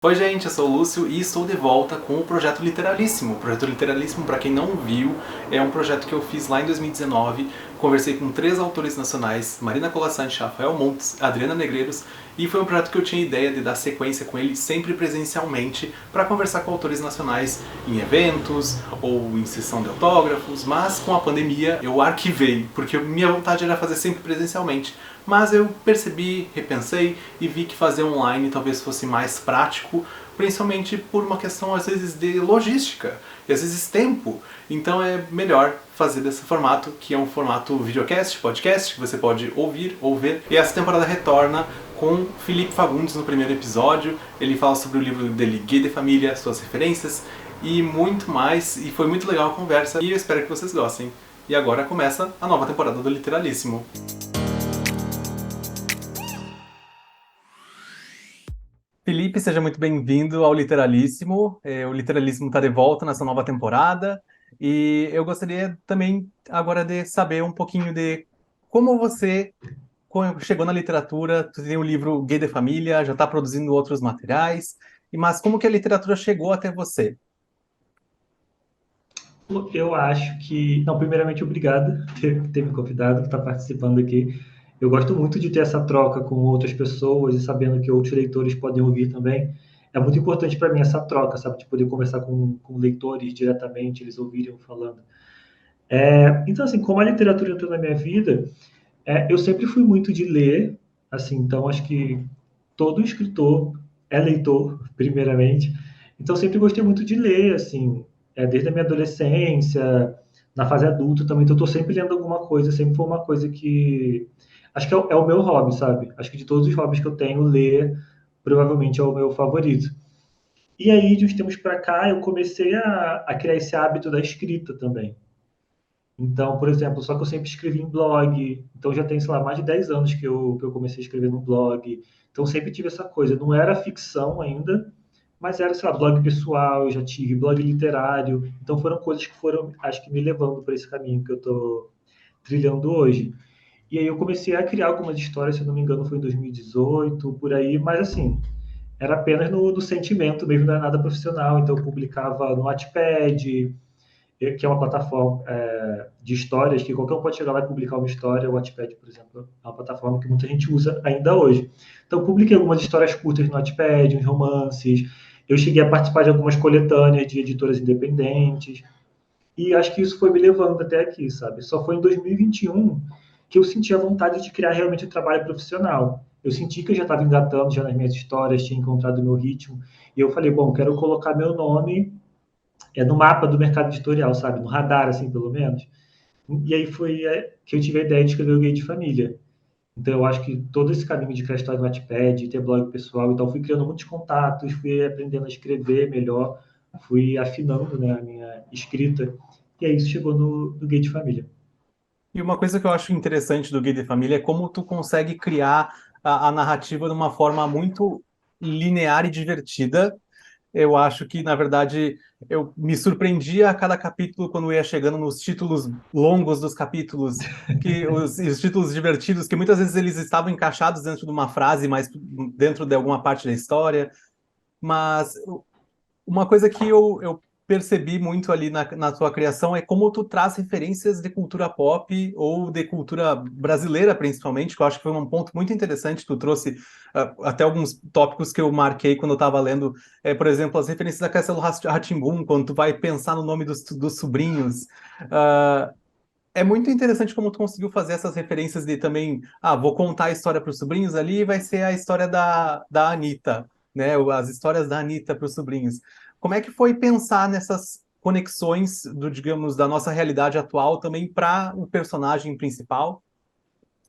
Oi gente, eu sou o Lúcio e estou de volta com o Projeto Literalíssimo. O Projeto Literalíssimo, para quem não viu, é um projeto que eu fiz lá em 2019. Conversei com 3 autores nacionais, Marina Colasanti, Rafael Montes, Adriana Negreiros, e foi um projeto que eu tinha ideia de dar sequência com ele sempre presencialmente para conversar com autores nacionais em eventos ou em sessão de autógrafos, mas com a pandemia eu arquivei, porque minha vontade era fazer sempre presencialmente. Mas eu percebi, repensei e vi que fazer online talvez fosse mais prático, principalmente por uma questão às vezes de logística e às vezes tempo. Então é melhor fazer desse formato, que é um formato videocast, podcast, que você pode ouvir ou ver. E essa temporada retorna com Felipe Fagundes no primeiro episódio. Ele fala sobre o livro dele, Guia de Família, suas referências e muito mais. E foi muito legal a conversa e eu espero que vocês gostem. E agora começa a nova temporada do Literalíssimo. Felipe, seja muito bem-vindo ao Literalíssimo. O Literalíssimo está de volta nessa nova temporada e eu gostaria também agora de saber um pouquinho de como você chegou na literatura. Tu tem o livro Gay de Família, já está produzindo outros materiais, mas como que a literatura chegou até você? Eu acho que. Não, primeiramente, obrigado por ter me convidado, por estar participando aqui. Eu gosto muito de ter essa troca com outras pessoas e sabendo que outros leitores podem ouvir também. É muito importante para mim essa troca, sabe? De poder conversar com leitores diretamente, eles ouvirem eu falando. Então, assim, como a literatura entrou na minha vida, eu sempre fui muito de ler, assim, então acho que todo escritor é leitor, primeiramente. Então sempre gostei muito de ler, assim, desde a minha adolescência, na fase adulta também, então eu tô sempre lendo alguma coisa, sempre foi uma coisa que acho que é o meu hobby, sabe? Acho que de todos os hobbies que eu tenho, ler provavelmente é o meu favorito. E aí, de uns tempos para cá, eu comecei a criar esse hábito da escrita também. Então, por exemplo, só que eu sempre escrevi em blog, então já tem, sei lá, mais de 10 anos que eu comecei a escrever no blog. Então sempre tive essa coisa, não era ficção ainda, mas era, sei lá, blog pessoal, eu já tive blog literário. Então foram coisas que foram, acho que me levando para esse caminho que eu estou trilhando hoje. E aí eu comecei a criar algumas histórias, se eu não me engano foi em 2018, por aí, mas assim, era apenas no sentimento mesmo, não era nada profissional. Então eu publicava no Wattpad, que é uma plataforma de histórias, que qualquer um pode chegar lá e publicar uma história. O Wattpad, por exemplo, é uma plataforma que muita gente usa ainda hoje. Então, eu publiquei algumas histórias curtas no Wattpad, uns romances. Eu cheguei a participar de algumas coletâneas de editoras independentes. E acho que isso foi me levando até aqui, sabe? Só foi em 2021 que eu senti a vontade de criar realmente um trabalho profissional. Eu senti que eu já estava engatando já nas minhas histórias, tinha encontrado o meu ritmo. E eu falei, bom, quero colocar meu nome no mapa do mercado editorial, sabe? No radar, assim, pelo menos. E aí foi que eu tive a ideia de escrever o Guia de Família. Então eu acho que todo esse caminho de criar história no Wattpad, ter blog pessoal, então fui criando muitos contatos, fui aprendendo a escrever melhor, fui afinando, né, a minha escrita, e aí isso chegou no Guia de Família. E uma coisa que eu acho interessante do Guia de Família é como tu consegue criar a narrativa de uma forma muito linear e divertida. Eu acho que, na verdade, eu me surpreendia a cada capítulo quando ia chegando nos títulos longos dos capítulos, que os títulos divertidos, que muitas vezes eles estavam encaixados dentro de uma frase, mas dentro de alguma parte da história. Mas uma coisa que eu percebi muito ali na tua criação é como tu traz referências de cultura pop ou de cultura brasileira, principalmente, que eu acho que foi um ponto muito interessante. Tu trouxe até alguns tópicos que eu marquei quando eu estava lendo, por exemplo, as referências da Castelo rá tim quando tu vai pensar no nome dos sobrinhos. Uh, É muito interessante como tu conseguiu fazer essas referências de também, vou contar a história para os sobrinhos ali e vai ser a história da Anitta, né? As histórias da Anitta para os sobrinhos. Como é que foi pensar nessas conexões digamos, da nossa realidade atual também para o personagem principal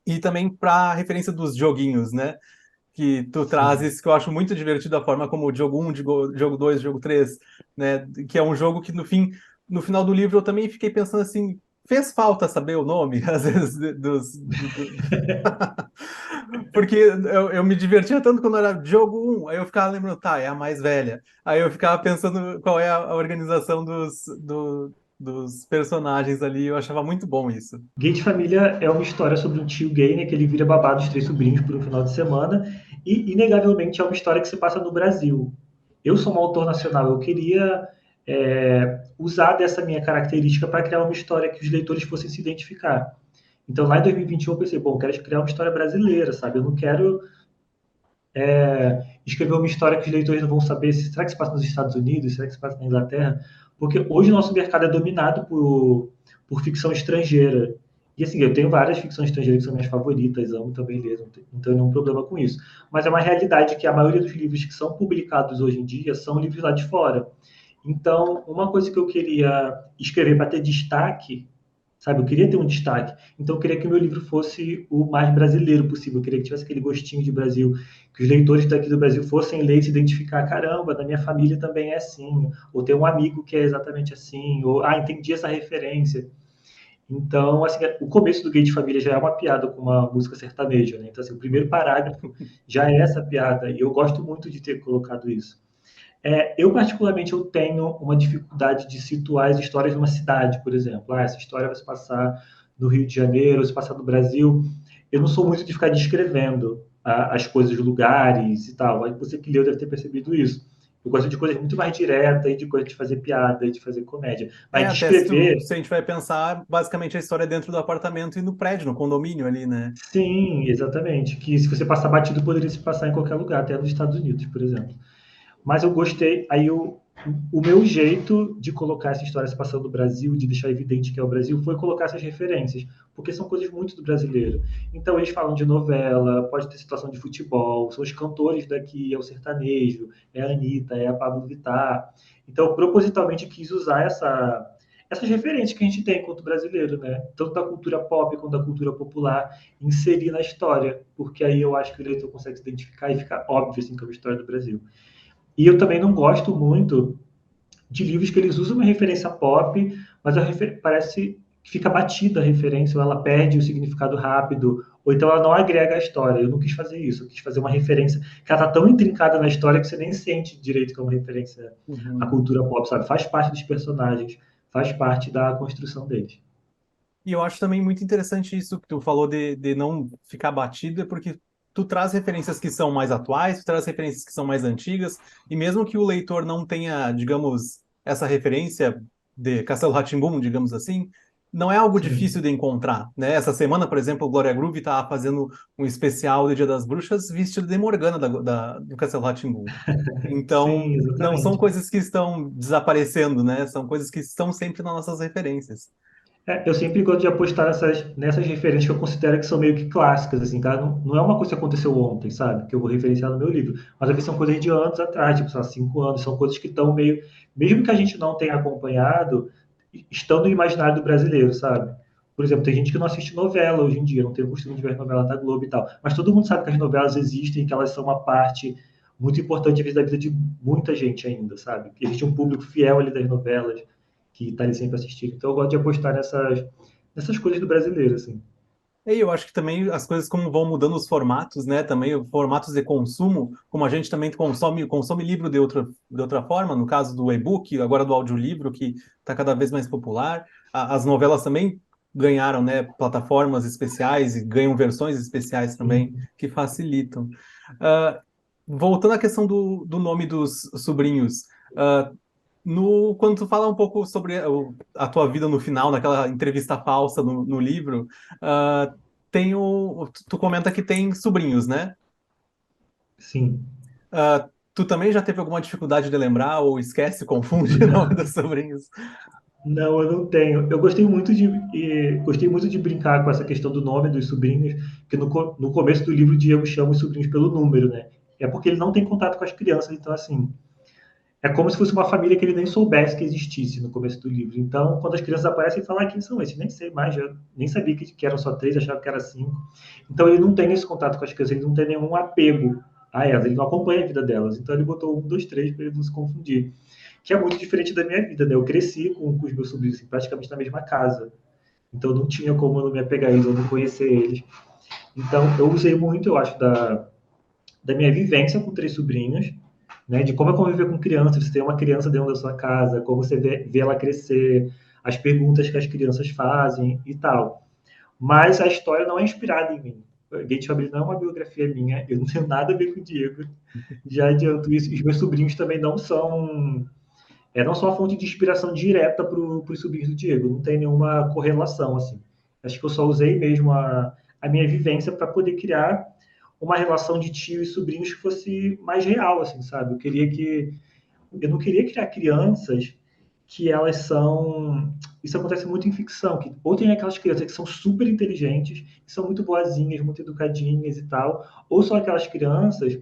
e também para a referência dos joguinhos, né? Que tu Sim. trazes, que eu acho muito divertido a forma como o jogo 1, jogo 2, jogo 3, né? Que é um jogo que no final do livro eu também fiquei pensando assim, fez falta saber o nome, às vezes, porque eu me divertia tanto quando era jogo 1, aí eu ficava lembrando, tá, é a mais velha. Aí eu ficava pensando qual é a organização dos personagens ali, eu achava muito bom isso. Gay de Família é uma história sobre um tio gay, né, que ele vira babá dos 3 sobrinhos por um final de semana, e inegavelmente é uma história que se passa no Brasil. eu sou um autor nacional, eu queria usar dessa minha característica para criar uma história que os leitores fossem se identificar. Então, lá em 2021, eu pensei, bom, eu quero criar uma história brasileira, sabe? Eu não quero escrever uma história que os leitores não vão saber se será que se passa nos Estados Unidos, será que se passa na Inglaterra, porque hoje o nosso mercado é dominado por ficção estrangeira. E assim, eu tenho várias ficções estrangeiras que são minhas favoritas, amo também ler, não tenho nenhum problema com isso. Mas é uma realidade que a maioria dos livros que são publicados hoje em dia são livros lá de fora. Então, uma coisa que eu queria escrever para ter destaque, sabe? Eu queria ter um destaque. Então, eu queria que o meu livro fosse o mais brasileiro possível. Eu queria que tivesse aquele gostinho de Brasil, que os leitores daqui do Brasil fossem ler e se identificar. Caramba, na minha família também é assim. Ou tem um amigo que é exatamente assim. Ou, entendi essa referência. Então, assim, o começo do Gay de Família já é uma piada com uma música sertaneja, né? Então, assim, o primeiro parágrafo já é essa piada. E eu gosto muito de ter colocado isso. Eu, particularmente, eu tenho uma dificuldade de situar as histórias numa cidade, por exemplo. Essa história vai se passar no Rio de Janeiro, vai se passar no Brasil. Eu não sou muito de ficar descrevendo as coisas, os lugares e tal. Você que leu deve ter percebido isso. Eu gosto de coisas muito mais diretas e de coisas de fazer piada e de fazer comédia. Mas Até se, descrever, se a gente vai pensar, basicamente a história é dentro do apartamento e no prédio, no condomínio ali, né? sim, exatamente. Que se você passar batido, poderia se passar em qualquer lugar, até nos Estados Unidos, por exemplo. Mas eu gostei. O meu jeito de colocar essa história se passando no Brasil, de deixar evidente que é o Brasil, foi colocar essas referências, porque são coisas muito do brasileiro. Então eles falam de novela, pode ter situação de futebol, são os cantores daqui, é o sertanejo, é a Anitta, é a Pablo Vittar. Então, eu propositalmente quis usar essas referências que a gente tem enquanto brasileiro, né? Tanto da cultura pop quanto da cultura popular, inserir na história, porque aí eu acho que o leitor consegue se identificar e fica óbvio assim, que é uma história do Brasil. E eu também não gosto muito de livros que eles usam uma referência pop, mas parece que fica batida a referência, ou ela perde o significado rápido, ou então ela não agrega à história. Eu não quis fazer isso, eu quis fazer uma referência que ela está tão intrincada na história que você nem sente direito que é uma referência à Uhum. cultura pop, sabe? Faz parte dos personagens, faz parte da construção deles. E eu acho também muito interessante isso que tu falou de não ficar batida, porque tu traz referências que são mais atuais, tu traz referências que são mais antigas, e mesmo que o leitor não tenha, digamos, essa referência de Castelo rá tim digamos assim, não é algo difícil Sim, de encontrar, né? Essa semana, por exemplo, o Glória Groove estava fazendo um especial do Dia das Bruxas vestido de Morgana do Castelo rá tim sim, Então, não são exatamente. coisas que estão desaparecendo, né? São coisas que estão sempre nas nossas referências. Eu sempre gosto de apostar nessas referências que eu considero que são meio que clássicas, assim, tá? Não é uma coisa que aconteceu ontem, sabe? Que eu vou referenciar no meu livro. Mas às vezes são coisas de anos atrás, tipo, sei lá, 5 anos, são coisas que estão meio. Mesmo que a gente não tenha acompanhado, estão no imaginário do brasileiro, sabe? Por exemplo, tem gente que não assiste novela hoje em dia, não tem o costume de ver novela da Globo e tal. Mas todo mundo sabe que as novelas existem, que elas são uma parte muito importante, às vezes, da vida de muita gente ainda, sabe? Que existe um público fiel ali das novelas que está ali sempre assistindo. Então eu gosto de apostar nessas coisas do brasileiro, assim. E eu acho que também as coisas como vão mudando os formatos, né? Também os formatos de consumo, como a gente também consome livro de outra forma, no caso do e-book, agora do audiolivro, que está cada vez mais popular. As novelas também ganharam, né, plataformas especiais e ganham versões especiais também Sim, que facilitam. Ah, voltando à questão do nome dos sobrinhos, ah, no, quando tu fala um pouco sobre a tua vida no final, naquela entrevista falsa no livro, ah, tu comenta que tem sobrinhos, né? sim. Tu também já teve alguma dificuldade de lembrar ou esquece, confunde o nome dos sobrinhos? Não, eu não tenho. Eu gostei muito de brincar com essa questão do nome dos sobrinhos, que no começo do livro o Diego chama os sobrinhos pelo número, né? É porque ele não tem contato com as crianças, então assim, é como se fosse uma família que ele nem soubesse que existisse no começo do livro. Então, quando as crianças aparecem, ele fala, quem são esses? Nem sei mais, já nem sabia que eram só três, achava que era cinco. Então, ele não tem esse contato com as crianças, ele não tem nenhum apego a elas, ele não acompanha a vida delas. Então, ele botou um, dois, três para ele não se confundir. Que é muito diferente da minha vida, né? Eu cresci com os meus sobrinhos assim, praticamente na mesma casa. Então, não tinha como eu não me apegar a eles, eu não conhecer eles. Então, eu usei muito, eu acho, da minha vivência com três sobrinhos, né, de como é conviver com crianças, você tem uma criança dentro da sua casa, como você vê ela crescer, as perguntas que as crianças fazem e tal. Mas a história não é inspirada em mim. Gay de Família não é uma biografia minha, eu não tenho nada a ver com o Diego. Já adianto isso. Os meus sobrinhos também não são a fonte de inspiração direta para os sobrinhos do Diego, não tem nenhuma correlação, assim. Acho que eu só usei mesmo a minha vivência para poder criar uma relação de tio e sobrinhos que fosse mais real, assim, sabe? Eu não queria criar crianças que elas são. Isso acontece muito em ficção, que ou tem aquelas crianças que são super inteligentes, que são muito boazinhas, muito educadinhas e tal, ou são aquelas crianças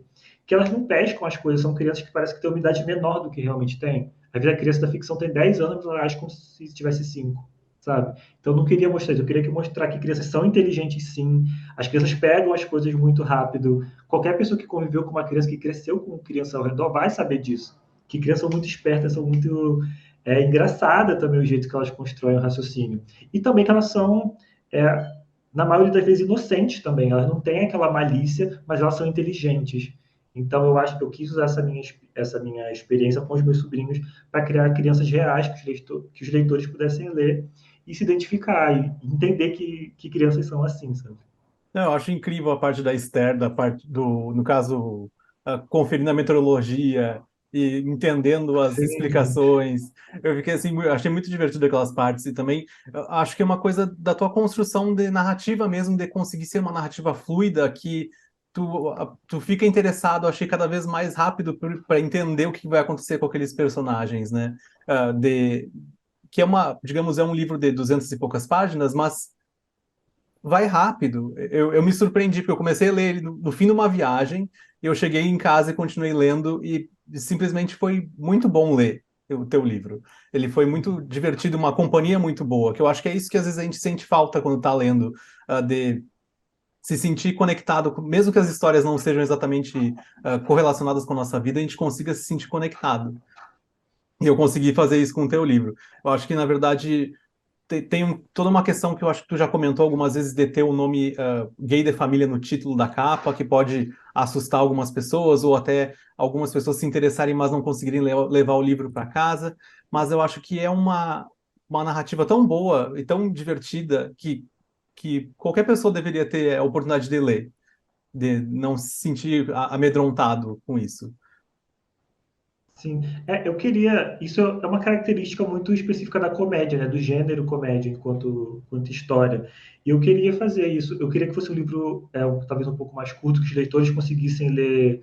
que elas não pescam as coisas, são crianças que parecem que têm uma idade menor do que realmente tem. Às vezes a criança da ficção tem 10 anos, mas ela age como se tivesse 5, sabe? Então eu não queria mostrar isso, eu queria mostrar que crianças são inteligentes sim, as crianças pegam as coisas muito rápido. Qualquer pessoa que conviveu com uma criança, que cresceu com criança ao redor, vai saber disso. Que crianças são muito espertas, são muito engraçada também o jeito que elas constroem o raciocínio. E também que elas são, na maioria das vezes, inocentes também. Elas não têm aquela malícia, mas elas são inteligentes. Então, eu acho que eu quis usar essa minha experiência com os meus sobrinhos para criar crianças reais que os leitores pudessem ler e se identificar e entender que crianças são assim, sabe? Não, eu acho incrível a parte da Esther, da parte do, no caso, conferindo a meteorologia e entendendo as Sim, explicações. Eu fiquei assim, achei muito divertido aquelas partes e também acho que é uma coisa da tua construção de narrativa mesmo, de conseguir ser uma narrativa fluida que tu fica interessado, achei cada vez mais rápido para entender o que vai acontecer com aqueles personagens, né? Que é uma, digamos, é um livro de 200 e poucas páginas, mas vai rápido. Eu me surpreendi, porque eu comecei a ler ele no fim de uma viagem, e eu cheguei em casa e continuei lendo, e simplesmente foi muito bom ler o teu livro. Ele foi muito divertido, uma companhia muito boa, que eu acho que é isso que às vezes a gente sente falta quando está lendo, de se sentir conectado, mesmo que as histórias não sejam exatamente correlacionadas com a nossa vida, a gente consiga se sentir conectado. E eu consegui fazer isso com o teu livro. Eu acho que, na verdade, tem toda uma questão que eu acho que tu já comentou algumas vezes de ter o nome gay de família no título da capa, que pode assustar algumas pessoas, ou até algumas pessoas se interessarem, mas não conseguirem levar o livro para casa. Mas eu acho que é uma narrativa tão boa e tão divertida que qualquer pessoa deveria ter a oportunidade de ler, de não se sentir amedrontado com isso. sim. Eu queria. Isso é uma característica muito específica da comédia, né? Do gênero comédia enquanto história. E eu queria fazer isso. Eu queria que fosse um livro talvez um pouco mais curto, que os leitores conseguissem ler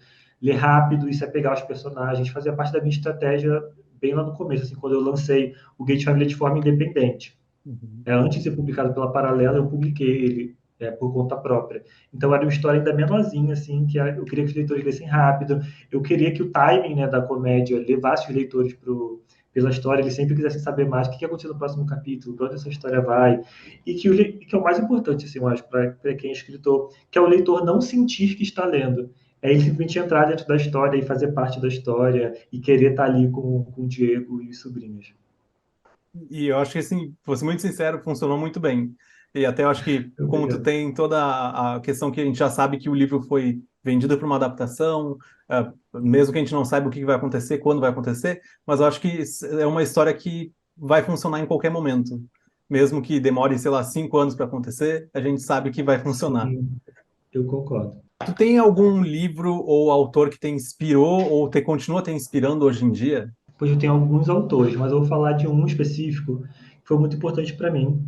rápido e se apegar aos personagens. Fazia parte da minha estratégia bem lá no começo, assim, quando eu lancei o Gate Família de forma independente. Uhum. Antes de ser publicado pela Paralela, eu publiquei ele por conta própria. Então era uma história ainda menorzinha, assim, eu queria que os leitores lessem rápido. Eu queria que o timing, né, da comédia levasse os leitores pela história, eles sempre quisessem saber mais o que aconteceu no próximo capítulo, para onde essa história vai. Que é o mais importante, assim, eu acho, para quem é escritor, que é o leitor não sentir que está lendo. É ele simplesmente entrar dentro da história e fazer parte da história e querer estar ali com o Diego e os sobrinhos. E eu acho que, assim, vou ser muito sincero, funcionou muito bem. E até eu acho que, como tu Obrigado. tem toda a questão que a gente já sabe que o livro foi vendido para uma adaptação, mesmo que a gente não saiba o que vai acontecer, quando vai acontecer, mas eu acho que é uma história que vai funcionar em qualquer momento. Mesmo que demore, sei lá, 5 anos para acontecer, a gente sabe que vai funcionar. Sim, eu concordo. Tu tem algum livro ou autor que te inspirou ou te continua te inspirando hoje em dia? Pois eu tenho alguns autores, mas eu vou falar de um específico que foi muito importante para mim,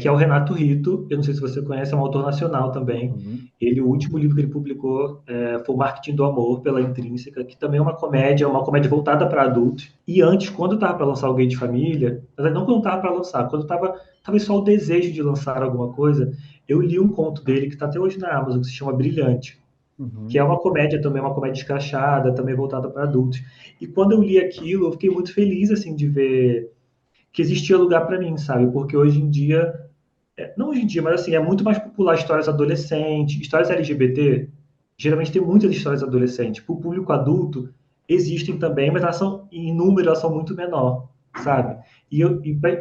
que é o Renato Rito. Eu não sei se você conhece, é um autor nacional também. Uhum. O último livro que ele publicou foi o Marketing do Amor, pela Intrínseca, que também é uma comédia voltada para adultos. E antes, quando eu estava para lançar o Gay de Família, não quando eu estava para lançar, quando estava talvez só o desejo de lançar alguma coisa, eu li um conto dele que está até hoje na Amazon, que se chama Brilhante, que é Uhum. uma comédia também, uma comédia escrachada, também voltada para adultos. E quando eu li aquilo, eu fiquei muito feliz assim de ver que existia lugar para mim, sabe? Porque hoje em dia, não hoje em dia, mas assim, é muito mais popular histórias adolescentes, histórias LGBT. Geralmente tem muitas histórias adolescentes. Para o público adulto, existem também, mas elas são, em número, elas são muito menor, sabe? E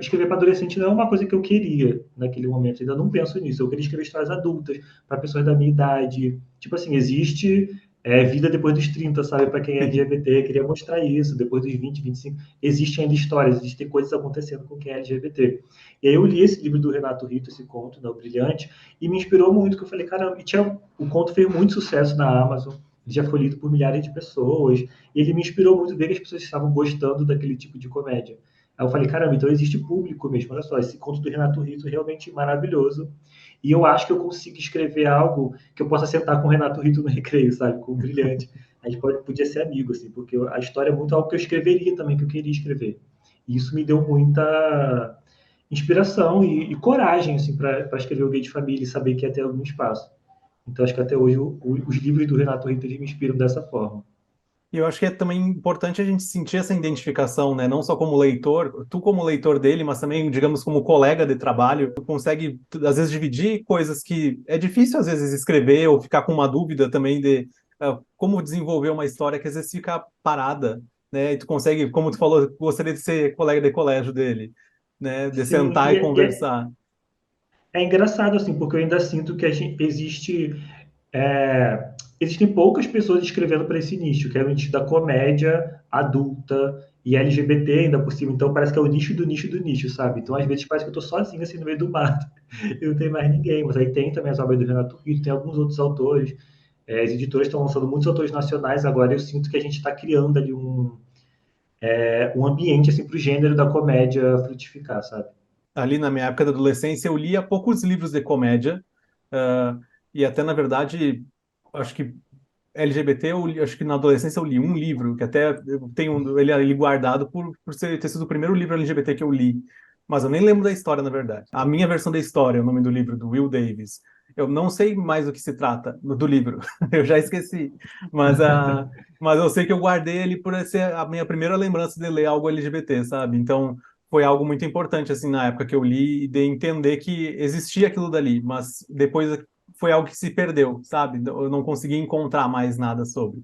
escrever para adolescente não é uma coisa que eu queria naquele momento. Ainda não penso nisso. Eu queria escrever histórias adultas para pessoas da minha idade. Tipo assim, existe. vida depois dos 30, sabe? Para quem é LGBT, queria mostrar isso. Depois dos 20, 25, existem ainda histórias, existem coisas acontecendo com quem é LGBT. E aí eu li esse livro do Renato Rito, esse conto, né, o Brilhante, e me inspirou muito, que eu falei, caramba, o conto fez muito sucesso na Amazon, já foi lido por milhares de pessoas, e ele me inspirou muito ver que as pessoas estavam gostando daquele tipo de comédia. Aí eu falei, caramba, então existe público mesmo, olha só, esse conto do Renato Rito é realmente maravilhoso, e eu acho que eu consigo escrever algo que eu possa sentar com o Renato Rito no recreio, sabe? Com o Brilhante. A gente podia ser amigo, assim, porque a história é muito algo que eu escreveria também, que eu queria escrever. E isso me deu muita inspiração e coragem, assim, para escrever o Gay de Família e saber que ia ter algum espaço. Então, acho que até hoje os livros do Renato Rito me inspiram dessa forma. E eu acho que é também importante a gente sentir essa identificação, né? Não só como leitor, tu como leitor dele, mas também, digamos, como colega de trabalho, tu consegue, às vezes, dividir coisas que é difícil, às vezes, escrever ou ficar com uma dúvida também de como desenvolver uma história que às vezes fica parada, né? E tu consegue, como tu falou, gostaria de ser colega de colégio dele, né? De Sim, sentar e e conversar. é engraçado, assim, porque eu ainda sinto que existem poucas pessoas escrevendo para esse nicho, que é o nicho da comédia adulta e LGBT ainda por cima. Então parece que é o nicho do nicho do nicho, sabe? Então às vezes parece que eu tô sozinho assim no meio do mato. Eu não tenho mais ninguém. Mas aí tem também as obras do Renato Rito, tem alguns outros autores. As editoras estão lançando muitos autores nacionais agora. Eu sinto que a gente está criando ali um ambiente assim para o gênero da comédia frutificar, sabe? Ali na minha época da adolescência, eu lia poucos livros de comédia, ah, e até, na verdade, acho que LGBT, acho que na adolescência eu li um livro, que até eu tenho ele ali guardado ter sido o primeiro livro LGBT que eu li. Mas eu nem lembro da história, na verdade. A minha versão da história, é o nome do livro, do Will Davis. Eu não sei mais do que se trata do livro, eu já esqueci. Mas, mas eu sei que eu guardei ele por ser a minha primeira lembrança de ler algo LGBT, sabe? Então foi algo muito importante, assim, na época que eu li, de entender que existia aquilo dali, mas depois foi algo que se perdeu, sabe? Eu não consegui encontrar mais nada sobre.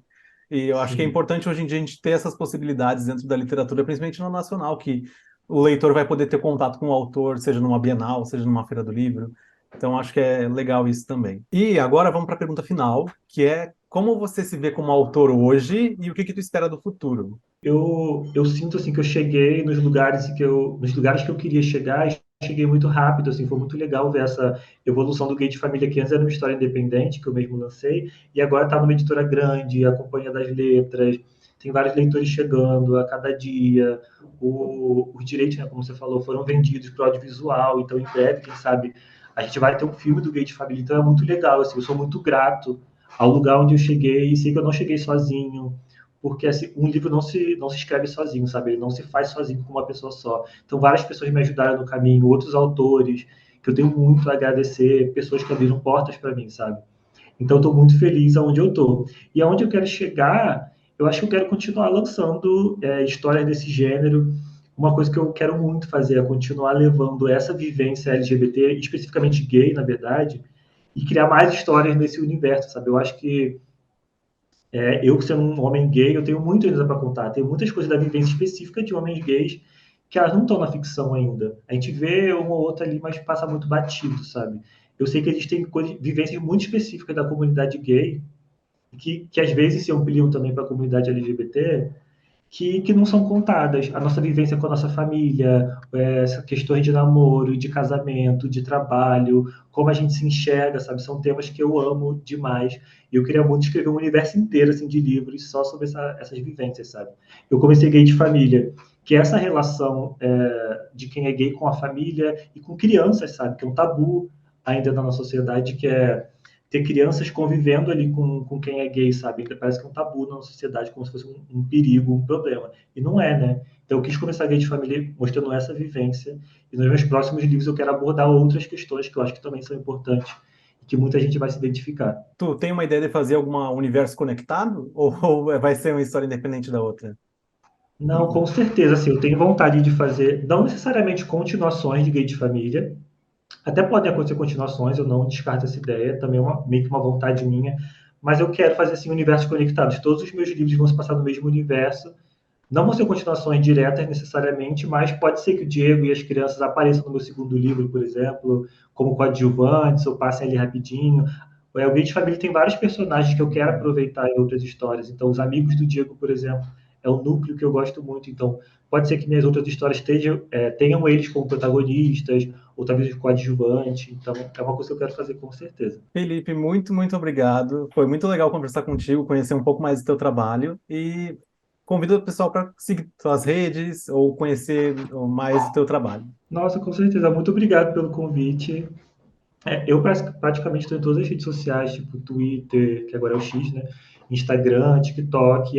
E eu acho que é Sim. importante hoje em dia a gente ter essas possibilidades dentro da literatura, principalmente no nacional, que o leitor vai poder ter contato com o autor, seja numa Bienal, seja numa Feira do Livro. Então acho que é legal isso também. E agora vamos para a pergunta final, que é como você se vê como autor hoje e o que que tu espera do futuro? Eu sinto assim que eu cheguei nos lugares que eu queria chegar, e cheguei muito rápido, assim, foi muito legal ver essa evolução do Gay de Família, que antes era uma história independente, que eu mesmo lancei, e agora está numa editora grande, a Companhia das Letras, tem vários leitores chegando a cada dia, os direitos, né, como você falou, foram vendidos para o audiovisual, então em breve, quem sabe, a gente vai ter um filme do Gay de Família, então é muito legal, assim, eu sou muito grato ao lugar onde eu cheguei, e sei que eu não cheguei sozinho, porque assim, um livro não se escreve sozinho, sabe? Ele não se faz sozinho com uma pessoa só. Então, várias pessoas me ajudaram no caminho, outros autores, que eu tenho muito a agradecer, pessoas que abriram portas para mim, sabe? Então, estou muito feliz aonde eu estou. E aonde eu quero chegar, eu acho que eu quero continuar lançando histórias desse gênero. Uma coisa que eu quero muito fazer é continuar levando essa vivência LGBT, especificamente gay, na verdade, e criar mais histórias nesse universo, sabe? Eu acho que eu, sendo um homem gay, eu tenho muita coisa para contar. Tem muitas coisas da vivência específica de homens gays que elas não estão na ficção ainda. A gente vê uma ou outra ali, mas passa muito batido, sabe? Eu sei que existem vivências muito específicas da comunidade gay, que às vezes se ampliam também para a comunidade LGBT, que não são contadas. A nossa vivência com a nossa família, questões de namoro, de casamento, de trabalho, como a gente se enxerga, sabe? São temas que eu amo demais. E eu queria muito escrever um universo inteiro assim, de livros só sobre essas vivências, sabe? Eu comecei Gay de Família, que é essa relação de quem é gay com a família e com crianças, sabe? Que é um tabu ainda na nossa sociedade, que é ter crianças convivendo ali com quem é gay, sabe? Que parece que é um tabu na sociedade, como se fosse um perigo, um problema. E não é, né? Então eu quis começar Gay de Família mostrando essa vivência. E nos meus próximos livros eu quero abordar outras questões que eu acho que também são importantes e que muita gente vai se identificar. Tu tem uma ideia de fazer algum universo conectado? Ou vai ser uma história independente da outra? Não, com certeza, assim, eu tenho vontade de fazer, não necessariamente continuações de Gay de Família, até podem acontecer continuações, eu não descarto essa ideia, também é meio que uma vontade minha, mas eu quero fazer assim universos conectados. Todos os meus livros vão se passar no mesmo universo. Não vão ser continuações diretas necessariamente, mas pode ser que o Diego e as crianças apareçam no meu segundo livro, por exemplo, como coadjuvantes, ou passem ali rapidinho. O Guia de Família tem vários personagens que eu quero aproveitar em outras histórias. Então, os amigos do Diego, por exemplo, é um núcleo que eu gosto muito. Então, pode ser que minhas outras histórias tenham eles como protagonistas, ou talvez os coadjuvantes. Então, é uma coisa que eu quero fazer com certeza. Felipe, muito, muito obrigado. Foi muito legal conversar contigo, conhecer um pouco mais do teu trabalho e convido o pessoal para seguir tuas redes ou conhecer mais do teu trabalho. Nossa, com certeza. Muito obrigado pelo convite. Eu praticamente estou em todas as redes sociais, tipo Twitter, que agora é o X, né? Instagram, TikTok,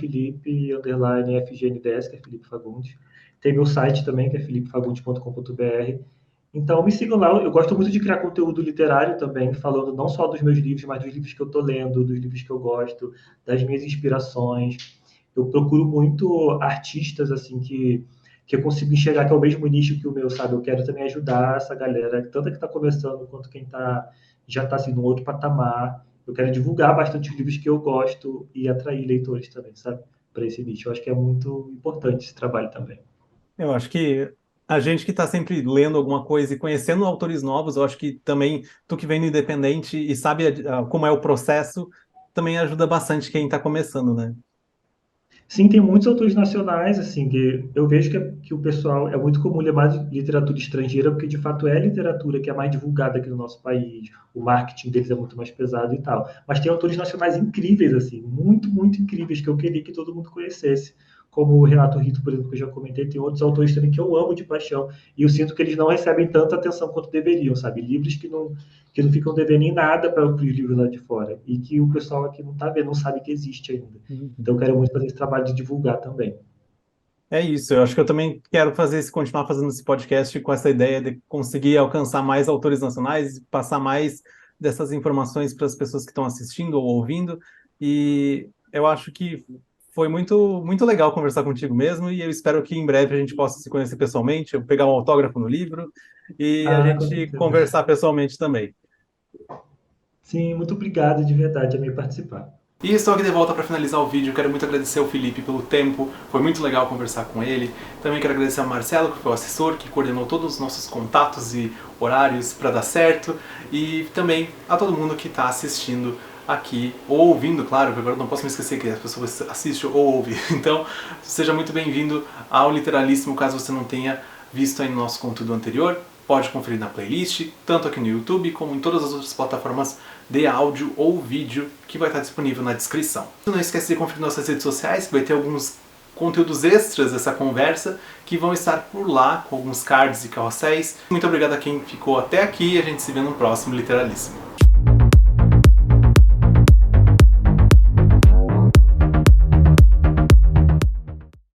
@Felipe_FGNDS, que é Felipe Fagundes. Tem meu site também, que é felipefagundes.com.br. Então me sigam lá, eu gosto muito de criar conteúdo literário também, falando não só dos meus livros, mas dos livros que eu estou lendo, dos livros que eu gosto, das minhas inspirações. Eu procuro muito artistas assim que eu consigo enxergar que é o mesmo nicho que o meu, sabe? Eu quero também ajudar essa galera, tanto que está começando quanto quem já está assim, num outro patamar. Eu quero divulgar bastante os livros que eu gosto e atrair leitores também, sabe? Para esse nicho. Eu acho que é muito importante esse trabalho também. Eu acho que a gente que está sempre lendo alguma coisa e conhecendo autores novos, eu acho que também tu que vem no independente e sabe como é o processo, também ajuda bastante quem está começando, né? Sim, tem muitos autores nacionais, assim, que eu vejo que o pessoal é muito comum ler mais literatura estrangeira, porque de fato é a literatura que é mais divulgada aqui no nosso país, o marketing deles é muito mais pesado e tal. Mas tem autores nacionais incríveis, assim, muito, muito incríveis, que eu queria que todo mundo conhecesse. Como o Renato Rito, por exemplo, que eu já comentei, tem outros autores também que eu amo de paixão, e eu sinto que eles não recebem tanta atenção quanto deveriam, sabe? Livros que não ficam devendo em nada para os livros lá de fora, e que o pessoal aqui não está vendo, não sabe que existe ainda. Uhum. Então, eu quero muito fazer esse trabalho de divulgar também. É isso, eu acho que eu também quero continuar fazendo esse podcast com essa ideia de conseguir alcançar mais autores nacionais, passar mais dessas informações para as pessoas que estão assistindo ou ouvindo. E eu acho que foi muito, muito legal conversar contigo mesmo, e eu espero que em breve a gente possa se conhecer pessoalmente, eu pegar um autógrafo no livro e a Ah, com gente certeza. conversar pessoalmente também. Sim, muito obrigado de verdade a me participar. E estou aqui de volta para finalizar o vídeo. Quero muito agradecer ao Felipe pelo tempo, foi muito legal conversar com ele. Também quero agradecer ao Marcelo, que foi o assessor, que coordenou todos os nossos contatos e horários para dar certo. E também a todo mundo que está assistindo aqui, ou ouvindo, claro, porque agora não posso me esquecer que as pessoas assistem ou ouvem. Então, seja muito bem-vindo ao Literalíssimo, caso você não tenha visto aí no nosso conteúdo anterior. Pode conferir na playlist, tanto aqui no YouTube como em todas as outras plataformas de áudio ou vídeo que vai estar disponível na descrição. Não esqueça de conferir nossas redes sociais, que vai ter alguns conteúdos extras dessa conversa que vão estar por lá, com alguns cards e carrosséis. Muito obrigado a quem ficou até aqui e a gente se vê no próximo Literalíssimo.